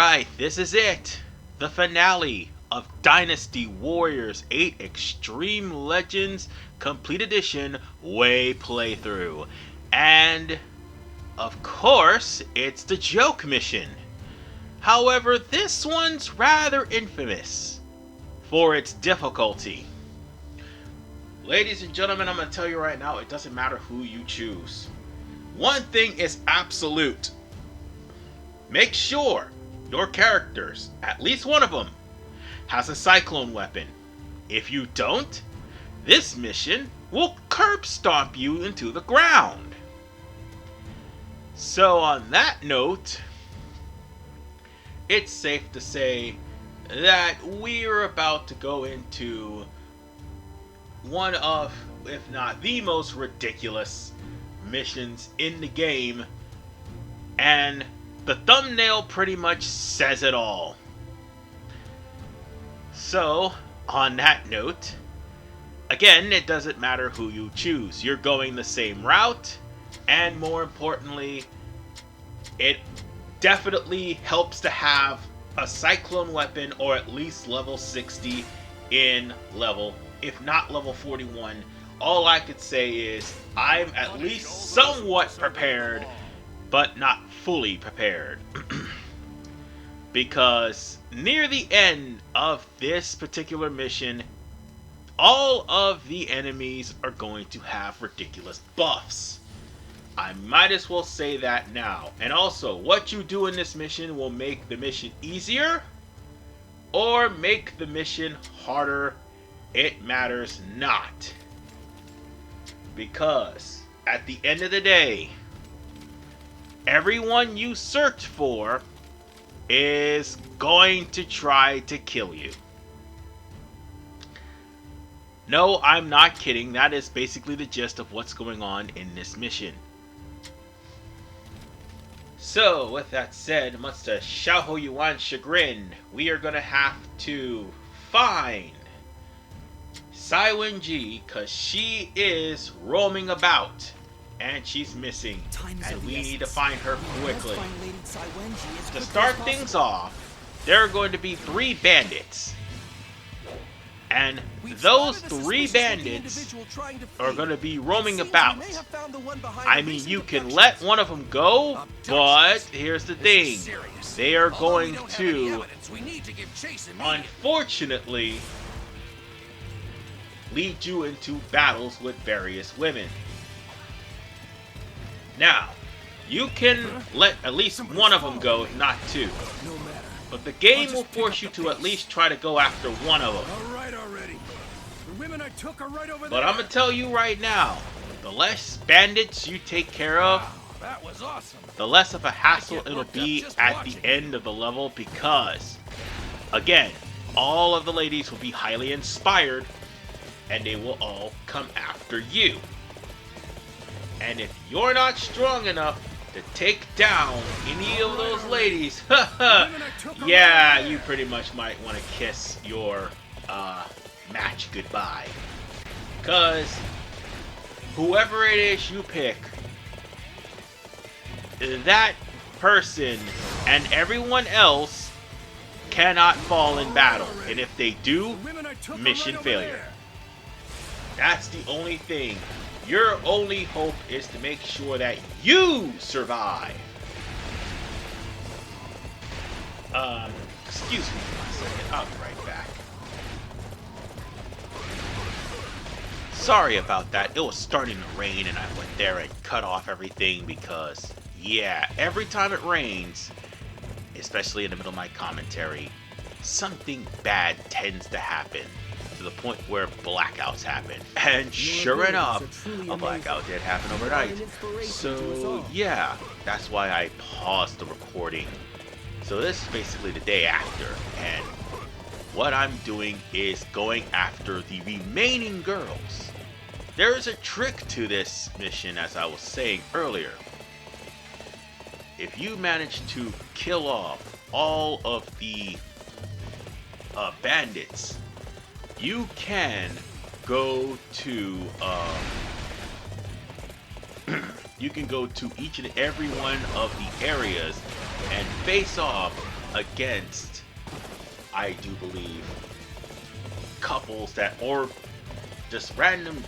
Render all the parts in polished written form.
Alright, this is it. The finale of Dynasty Warriors 8 Extreme Legends Complete Edition Way Playthrough. And, of course, it's the joke mission. However, this one's rather infamous for its difficulty. Ladies and gentlemen, I'm going to tell you right now, it doesn't matter who you choose. One thing is absolute. Make sure your characters, at least one of them, has a cyclone weapon. If you don't, this mission will curb stomp you into the ground. So on that note, it's safe to say that we're about to go into one of, if not the most ridiculous missions in the game, and the thumbnail pretty much says it all. So, on that note, again, it doesn't matter who you choose. You're going the same route, and more importantly, it definitely helps to have a cyclone weapon or at least level 60 in level, if not level 41. All I could say is I'm at least somewhat prepared, but not fully prepared. Because near the end of this particular mission, all of the enemies are going to have ridiculous buffs. I might as well say that now. And also, what you do in this mission will make the mission easier or make the mission harder. It matters not. Because at the end of the day, everyone you search for is going to try to kill you. No, I'm not kidding. That is basically the gist of what's going on in this mission. So, with that said, much to Xiahou Yuan's chagrin, we are going to have to find Cai Wenji, because she is roaming about. And she's missing, and we need to find her quickly. To start things off, there are going to be 3 bandits. And those 3 bandits are going to be roaming about. I mean, you can let one of them go, but here's the thing. They are going to, unfortunately, lead you into battles with various women. Now, you can let at least one of them go, if not 2. But the game will force you to at least try to go after one of them. But I'm going to tell you right now, the less bandits you take care of, the less of a hassle it'll be at the end of the level, because, again, all of the ladies will be highly inspired, and they will all come after you. And if you're not strong enough to take down any of those ladies, yeah, you pretty much might want to kiss your match goodbye. Because whoever it is you pick, that person and everyone else cannot fall in battle. And if they do, mission failure. That's the only thing. Your only hope is to make sure that you survive. Excuse me for a second. I'll be right back. Sorry about that. It was starting to rain and I went there and cut off everything because, yeah, every time it rains, especially in the middle of my commentary, something bad tends to happen. To the point where blackouts happen. And sure enough, a blackout did happen overnight. So yeah, that's why I paused the recording. So this is basically the day after, and what I'm doing is going after the remaining girls. There is a trick to this mission, as I was saying earlier. If you manage to kill off all of the bandits, you can go to you can go to each and every one of the areas and face off against, I do believe, couples that, or just random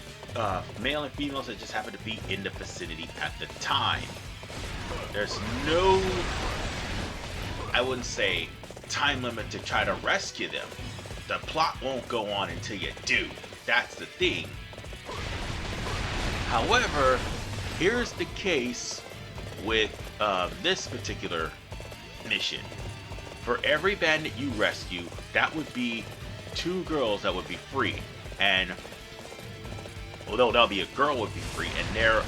male and females that just happen to be in the vicinity at the time. There's no, I wouldn't say, time limit to try to rescue them. The plot won't go on until you do. That's the thing. However, here's the case with this particular mission. For every bandit you rescue, that would be 2 girls that would be free. And although that'll be a girl would be free, and their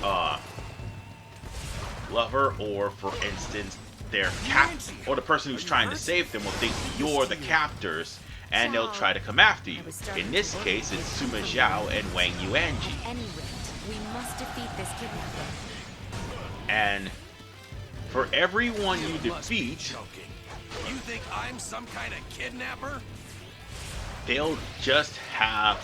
lover, or for instance their or the person who's trying to save them will think you're the captors, and they'll try to come after you. In this case, it's Sima Zhao and Wang Yuanji. At any rate, we must defeat this kidnapper. And for everyone you defeat, you think I'm some kind of kidnapper? They'll just have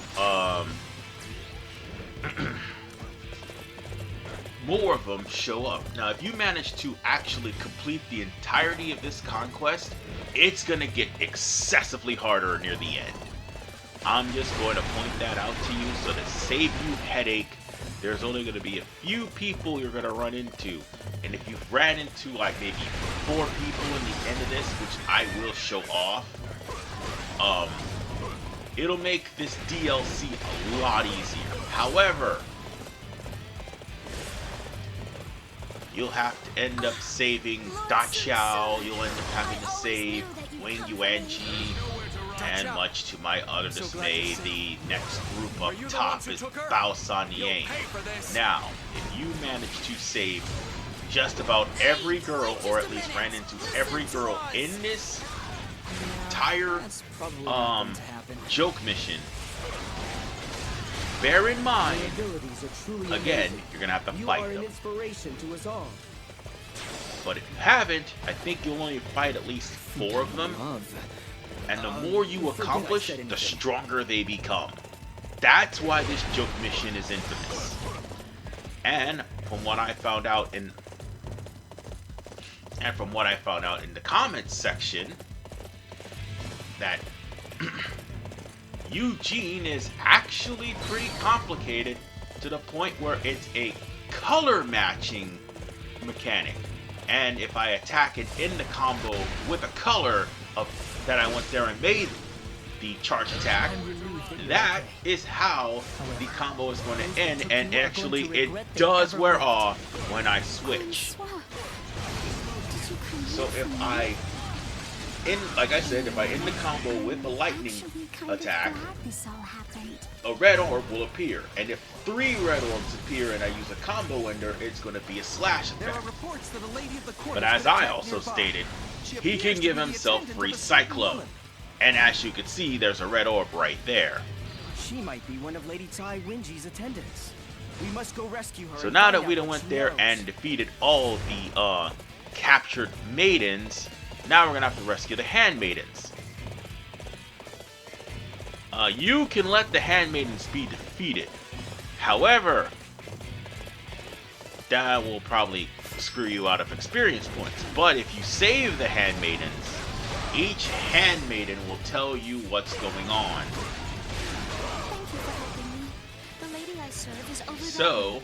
more of them show up. Now, if you manage to actually complete the entirety of this conquest, it's gonna get excessively harder near the end. I'm just going to point that out to you so to save you headache. There's only going to be a few people you're going to run into, and if you've ran into like maybe 4 people in the end of this, which I will show off, it'll make this DLC a lot easier. However, you'll have to end up saving Da Qiao, you'll end up having to save Wang Yuanji, and much to my utter dismay, the next group up top is Bao Sanyang. Now, if you manage to save just about every girl, or at least ran into every girl in this entire joke mission, bear in mind, again, you're gonna have to fight them. But if you haven't, I think you'll only fight at least 4 of them. And the more you accomplish, the stronger they become. That's why this joke mission is infamous. And from what I found out in the comments section, that Yue Jin is actually pretty complicated to the point where it's a color matching mechanic. And if I attack it in the combo with a color of that I went there and made the charge attack, that is how the combo is going to end, and actually it does wear off when I switch. So if I like I said, if I end the combo with a lightning attack, a red orb will appear, and if 3 red orbs appear and I use a combo ender, it's going to be a slash effect. But as I also stated, he can give himself free Cyclone, and as you can see, there's a red orb right there. She might be one of Lady Cai Wenji's attendants. We must go rescue her. So now that we done went there and defeated all the captured maidens, now we're gonna have to rescue the handmaidens. You can let the handmaidens be defeated. However, that will probably screw you out of experience points. But if you save the handmaidens, each handmaiden will tell you what's going on. Thank you for helping me. The lady I serve is over So,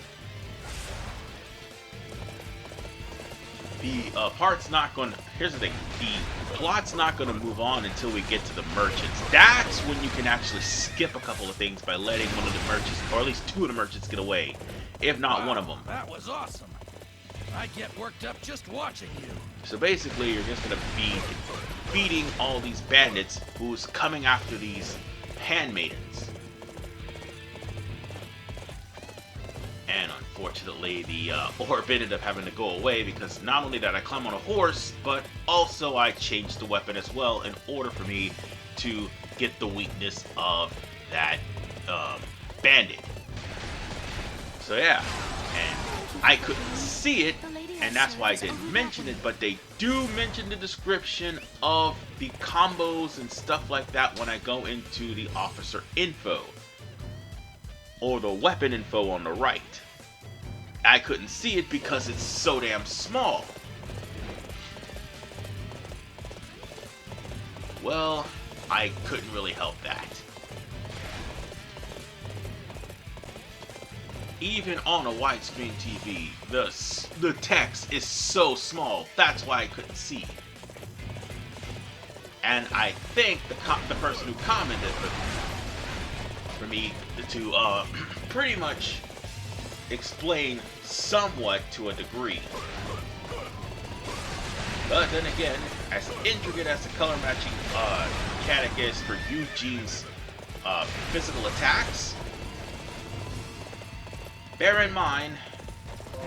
the part's not going to... Here's the thing. The plot's not going to move on until we get to the merchants. That's when you can actually skip a couple of things by letting one of the merchants, or at least 2 of the merchants, get away. If not one of them. That was awesome. I get worked up just watching you. So basically, you're just going to be beating all these bandits who's coming after these handmaidens. And unfortunately, the orb ended up having to go away because not only did I climb on a horse, but also I changed the weapon as well in order for me to get the weakness of that bandit. So yeah, and I couldn't see it, and that's why I didn't mention it, but they do mention the description of the combos and stuff like that when I go into the officer info, or the weapon info on the right. I couldn't see it because it's so damn small. well, I couldn't really help that. Even on a widescreen TV, the text is so small. That's why I couldn't see. And I think the person who commented for me to pretty much explain somewhat to a degree. But then again, as intricate as the color matching mechanic is for Yue Jin's physical attacks, bear in mind,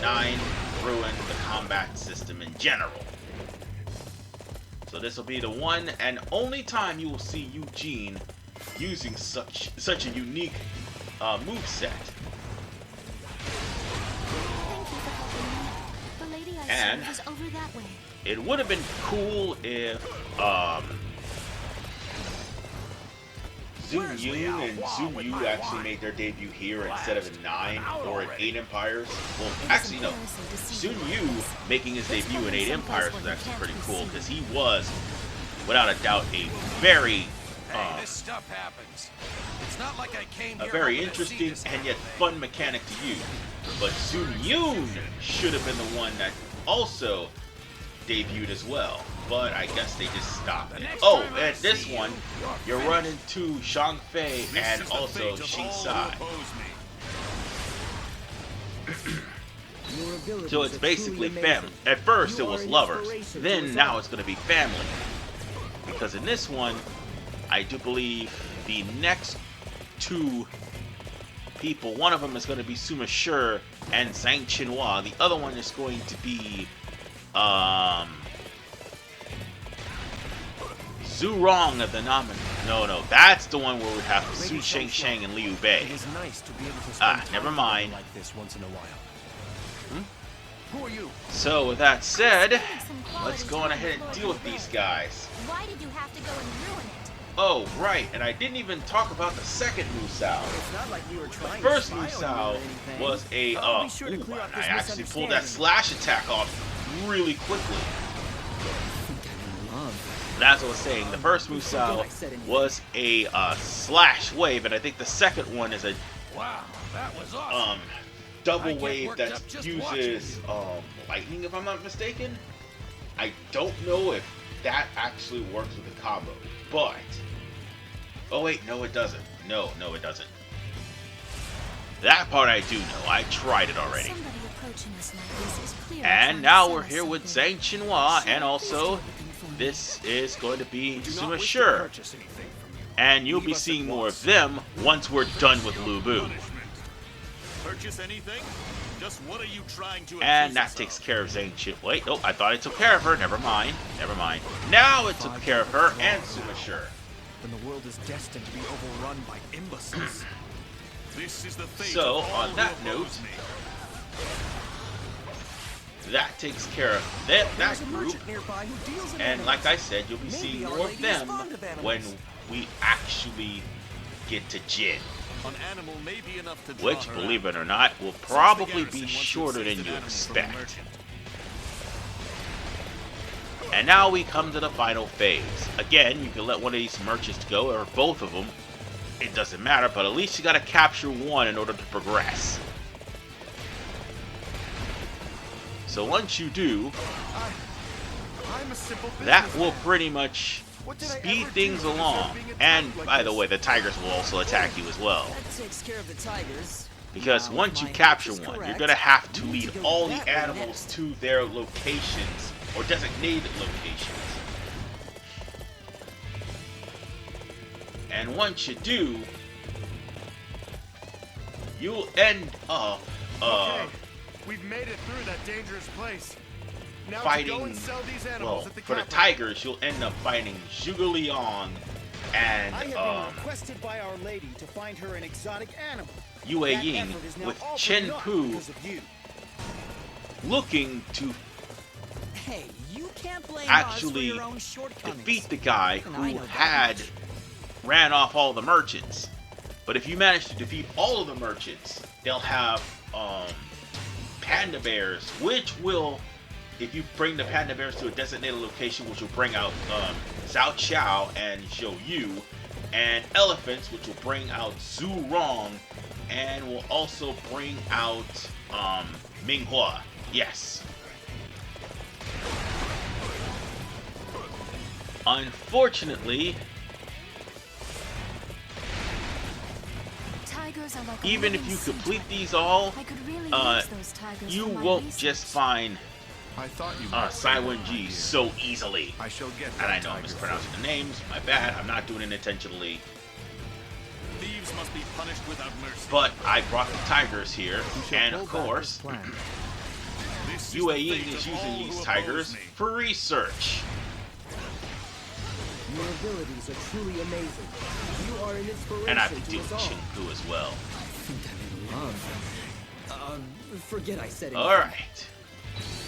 9 ruined the combat system in general. So this will be the one and only time you will see Yue Jin using such a unique moveset. And it would have been cool if Sun Yun and Sun Yu actually made their debut here instead of in 9 or in 8 Empires. Well, actually no. Sun Yu making his debut in 8 Empires was actually pretty cool because he was, without a doubt, a very This stuff happens. It's not like I came here a very hoping to see interesting this and happen. yet fun mechanic to use. But Sun Yun should have been the one that also debuted as well. But I guess they just stopped it. Oh, and this one, you're running to Shang Fei and also Xing Sai. So it's basically family. At first it was lovers, then now it's going to be family. Because in this one, I do believe the next 2 people, one of them is going to be Sima Shi and Zhang Qinhua. The other one is going to be Zhu Rong of the Nomin. No, that's the one where we have Su Sheng Sheng and Liu Bei. It is nice to be able to spend time Never together mind. like this once in a while. Who are you? So with that said, let's go on ahead and deal with these guys. Why did you have to go and ruin it? Oh, right, and I didn't even talk about the second Musou. It's not like you were The trying first to spy on me or Musou anything. was a, I'll be sure to clear up I this actually pulled that misunderstanding. slash attack off really quickly. I think I'm in love. But as I was saying, the first Musou was a slash wave, and I think the second one is a Wow, that was awesome. double I get wave worked that up just uses lightning, if I'm not mistaken. I don't know if that actually works with the combo, but oh wait, no it doesn't. No, it doesn't. That part I do know. I tried it already. Somebody approaching us like this is clearly And trying now to we're sell here us with something. Zhang Qinhua, and also Looking for me. this is going to be Do not Sima wish to Shi. purchase anything from you. And you'll Leave be us at seeing more once. of them once we're done with Lu Bu. Punishment. Purchase anything? Just what are you trying to And accuse that us takes of? care of Zhang Qin. Wait, oh, I thought it took care of her. Never mind. Now it took care of her and Sima Shi. When the world is destined to be overrun by imbeciles. This is the fate So, of all on that who oppose note, me. That takes care of that There's a group. merchant nearby who deals in And animals. like I said, you'll be Maybe seeing Our more Lady of is them fond of when animals. we actually get to Jin. An animal may be enough to draw Which, her believe out. it or not, will Since the probably garrison be wants to shorter seize than an you animal from a expect. merchant. And now we come to the final phase. Again, you can let one of these merchants go, or both of them. It doesn't matter, but at least you gotta capture one in order to progress. So once you do, I'm a simple that businessman. will pretty much What did I speed ever things do to deserve along. being attacked And like by the this? way, the tigers will also attack you as well. That takes care of the tigers. Because Now, once if you my capture hunch is one, you're correct, gonna have to we need lead to go all the that way animals next. to their locations, or designated locations. And once you do, you'll end up Okay, we've made it through that dangerous place. Now to go fighting, and sell these well, animals at the for the capital. tigers, you'll end up fighting Zhuge Liang and I have been requested by Our Lady to find her an exotic animal. Yue That Jin effort is now with all for Chen naught Pu because of you. looking to Hey, you can't blame actually us for your own shortcomings. defeat the guy And I who know that had much. ran off all the merchants. But if you manage to defeat all of the merchants, they'll have panda bears, which will if you bring the panda bears to a designated location, which will bring out Zhao Qiao and Xiahou Yuan, and elephants, which will bring out Zhu Rong, and will also bring out Ming Hua. Yes. Unfortunately, Tigers are like a even if living you sea complete dragon. these all, I could really use those tigers you for my won't research. just find I thought you Cai Wenji so easily. I shall get And I that know I'm tiger mispronouncing for the names, my bad, I'm not doing it intentionally. you. Thieves must be punished without mercy. But I brought the tigers here, We shall and pull of back this course, plan. This is Yue the Jin fate is of all using who these oppose tigers me. for research. Your abilities are truly amazing. You are an inspiration And I've been to dealing us with all. Shinku as well. I think I'm in love. Forget I said anything. Alright.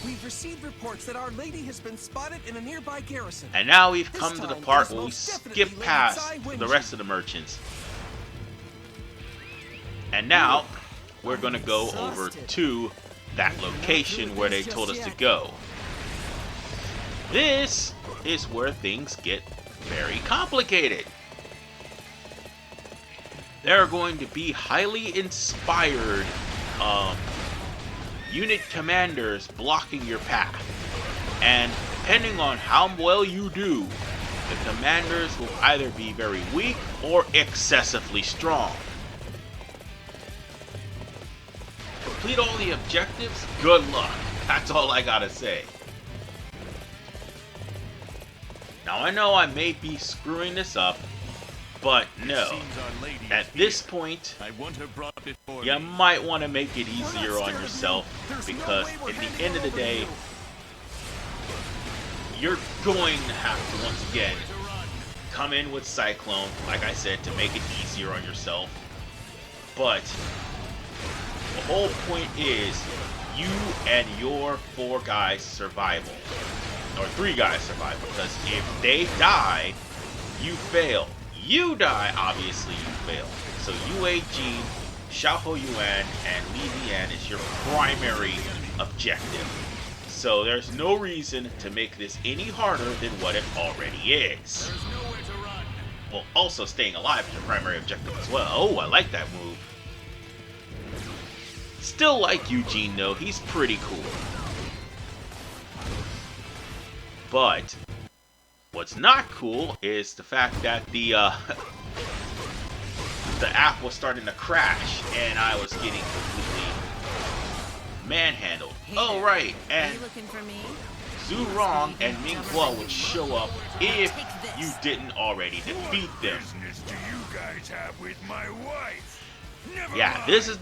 We've received reports that Our Lady has been spotted in a nearby garrison. And now we've This come to the time, part it is where we most definitely skip Lady past Cai Wenji. the rest of the merchants. And now, we're gonna go over to that location where they told us to go. This is where things get very complicated. There are going to be highly inspired unit commanders blocking your path. And depending on how well you do, the commanders will either be very weak or excessively strong. Complete all the objectives, good luck. That's all I gotta say. Now I know I may be screwing this up, but no. Seems Our Lady is At this here. point, I want her brought before you me. might want to make it easier on scared of yourself, you. There's no because way we're at the handing end of the her over to day, you. you're going to have to once again come in with Cyclone, like I said, to make it easier on yourself. But the whole point is you and your 4 guys' survival. Or 3 guys' survival. Because if they die, you fail. You die, obviously you fail. So Yue Jin, Xiahou Yuan, and Li Dian is your primary objective. So there's no reason to make this any harder than what it already is. There's nowhere to run. Well, also staying alive is your primary objective as well. Oh, I like that move. Still like Eugene though, he's pretty cool. But what's not cool is the fact that the app was starting to crash and I was getting completely manhandled. Oh right, and looking for me? Zhu Rong and Ming Hua would show up if you didn't already defeat them. Business do you guys have with my wife? Never Yeah, mind. this is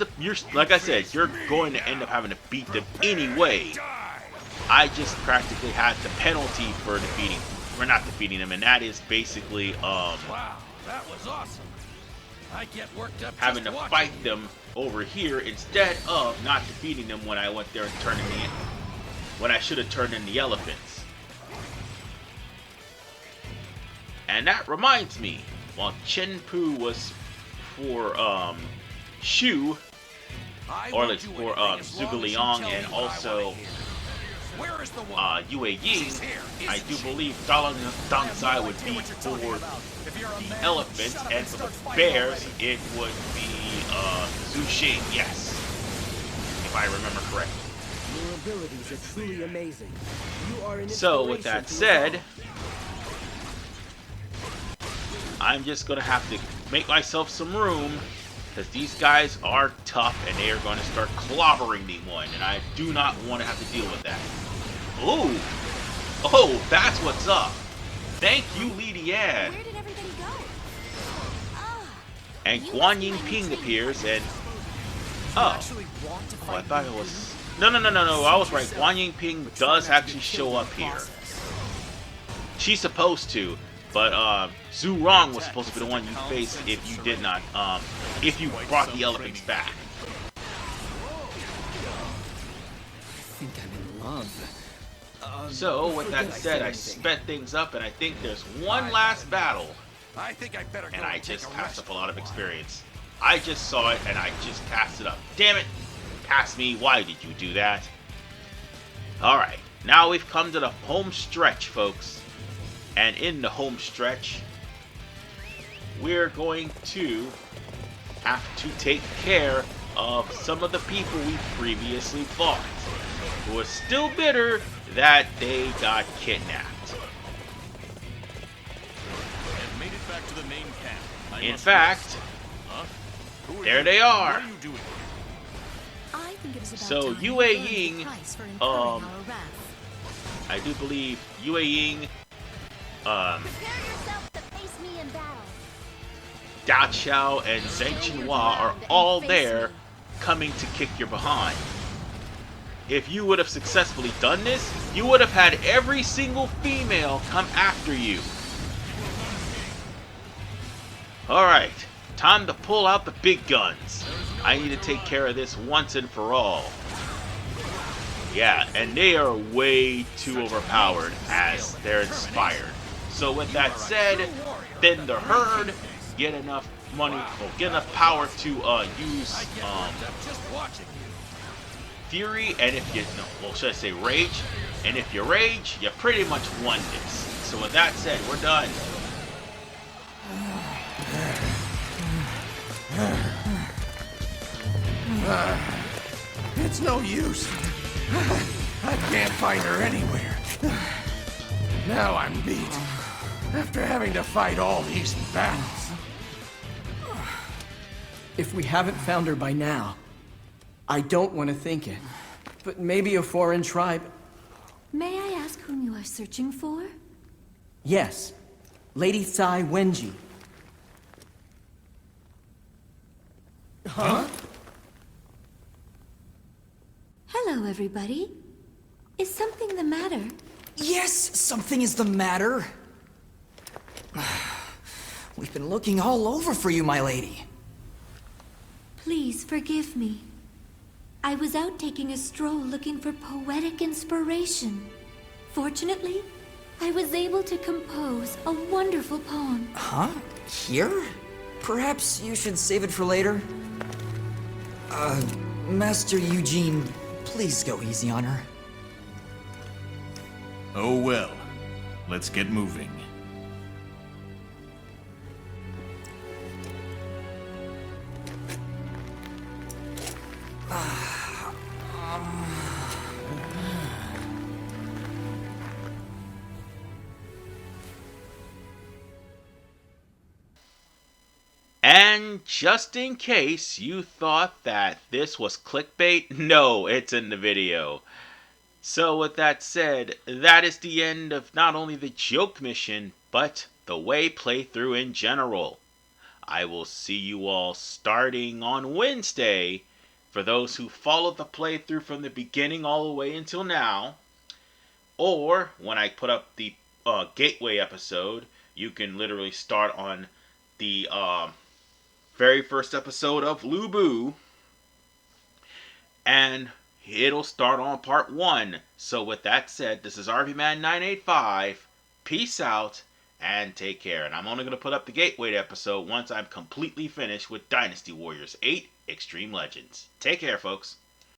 like I said, you're going to end up having to beat them anyway. Die. I just practically had the penalty for not defeating them, and that is basically Wow, that was awesome. I get worked up having just to watching fight you. them over here instead of not defeating them when I went there and when I should have turned in the elephants. And that reminds me, while Chen Pu was for Shu, I or won't like do for anything as long Zhuge as you Liang, tell me and what I wanna also hear. Where is the woman? Yue Yin, She's here, I isn't do she? believe Dangzai would be for the elephants, and for the bears, it would be Zhu Xing, yes. If I remember correctly. Your abilities are truly amazing. You are an So, with that inspiration to us said, I'm just gonna have to make myself some room, because these guys are tough, and they are going to start clobbering me one, and I do not want to have to deal with that. Ooh! Oh, that's what's up! Thank you, Li Dian! Where did everybody go? Ah, And Guan Yingping appears, and... Oh. Actually want to Oh, I fight thought it me? was... No, I was right. Guan Yingping does actually show up here. She's supposed to, but Zhu Rong was supposed to be the one you faced if you did not, if you brought the elephants back. I think I'm in love. So, with that forget I said, said I anything. sped things up, and I think there's one last battle, I think I better go and I take just a passed rest up a lot of for while. experience. I just saw it, and I just passed it up. Damn it! Pass me, why did you do that? Alright, Now we've come to the home stretch, folks. And in the home stretch, we're going to have to take care of some of the people we previously fought, who are still bitter that they got kidnapped. I've made it back to the main camp. In fact, Huh? Who there you? they are. What are you doing? I think it is about So, time Yue we learned the Jin, price for incurring our wrath. I do believe Yue Jin, Prepare yourself to face me in battle. Da Xiao, and Zheng Qinhua are all there coming to kick your behind. If you would have successfully done this, you would have had every single female come after you. Alright, time to pull out the big guns. I need to take care of this once and for all. Yeah, and they are way too overpowered as they're inspired. So with that said, thin the herd, get enough money, or get enough power to use I get worked up just watching you. fury, and if you, no, well, should I say rage? And if you rage, you pretty much won this. So with that said, we're done. It's no use. I can't find her anywhere. Now I'm beat. After having to fight all these battles. If we haven't found her by now, I don't want to think it, but maybe a foreign tribe. May I ask whom you are searching for? Yes, Lady Cai Wenji. Huh? Hello, everybody. Is something the matter? Yes, something is the matter. We've been looking all over for you, my lady. Please forgive me. I was out taking a stroll looking for poetic inspiration. Fortunately, I was able to compose a wonderful poem. Huh? Here? Perhaps you should save it for later? Master Yue Jin, please go easy on her. Oh well. Let's get moving. And just in case you thought that this was clickbait, no, it's in the video. So with that said, that is the end of not only the joke mission, but the Wei playthrough in general. I will see you all starting on Wednesday. For those who followed the playthrough from the beginning all the way until now, or when I put up the Gateway episode, you can literally start on the very first episode of Lu Bu, and it'll start on part 1. So with that said, this is RVMan985. Peace out and take care. And I'm only going to put up the Gateway episode once I'm completely finished with Dynasty Warriors 8 Extreme Legends. Take care, folks.